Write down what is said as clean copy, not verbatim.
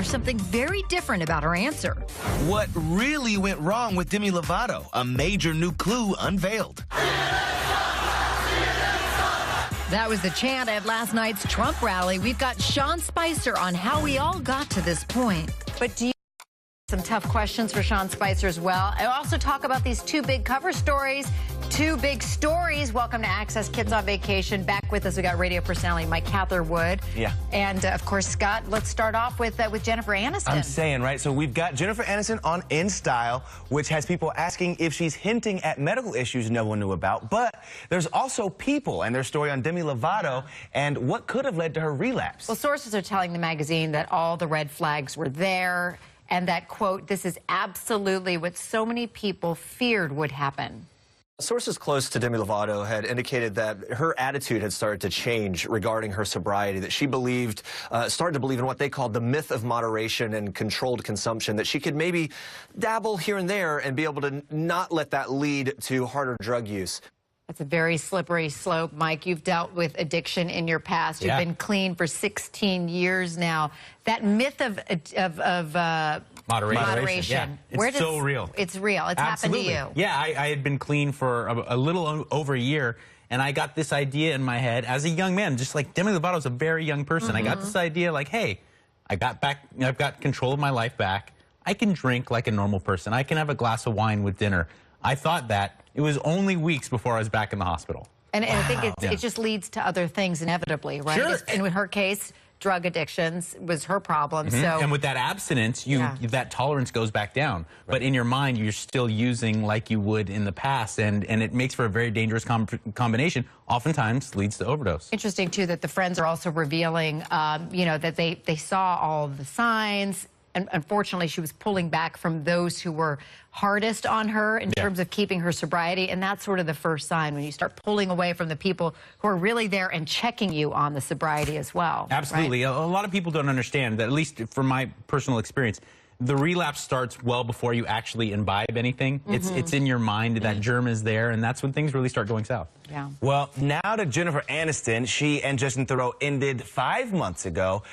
there's something very different about her answer. What really went wrong with Demi Lovato? A major new clue unveiled. That was the chant at last night's Trump rally. We've got Sean Spicer on how we all got to this point. But do you have some tough questions for Sean Spicer as well? I also talk about these two big cover stories. Two big stories. Welcome to Access Kids on Vacation. Back with us, we got radio personality Mike Catherwood. Yeah. And, of course, Scott, let's start off with Jennifer Aniston. I'm saying, right? So we've got Jennifer Aniston on In Style, which has people asking if she's hinting at medical issues no one knew about. But there's also People and their story on Demi Lovato and what could have led to her relapse. Well, sources are telling the magazine that all the red flags were there and that, quote, this is absolutely what so many people feared would happen. Sources close to Demi Lovato had indicated that her attitude had started to change regarding her sobriety, that she started to believe in what they called the myth of moderation and controlled consumption, that she could maybe dabble here and there and be able to not let that lead to harder drug use. That's a very slippery slope, Mike. You've dealt with addiction in your past. You've been clean for 16 years now. That myth of moderation. Yeah, it's so real. It's real. It's Absolutely. happened to you. Yeah, I had been clean for a little over a year, and I got this idea in my head as a young man, just like Demi Lovato's a very young person. I got this idea like, hey, I've got control of my life back. I can drink like a normal person. I can have a glass of wine with dinner. I thought that. It was only weeks before I was back in the hospital. And I think it just leads to other things inevitably, right? Sure. And in her case, drug addictions was her problem. So, and with that abstinence, that tolerance goes back down. Right. But in your mind, you're still using like you would in the past, and it makes for a very dangerous combination. Oftentimes leads to overdose. Interesting too that the friends are also revealing, that they saw all of the signs. And unfortunately, she was pulling back from those who were hardest on her in terms of keeping her sobriety. And that's sort of the first sign when you start pulling away from the people who are really there and checking you on the sobriety as well. Absolutely. Right? A lot of people don't understand that, at least from my personal experience, the relapse starts well before you actually imbibe anything. It's in your mind, that germ is there, and that's when things really start going south. Yeah. Well, now to Jennifer Aniston. She and Justin Theroux ended 5 months ago.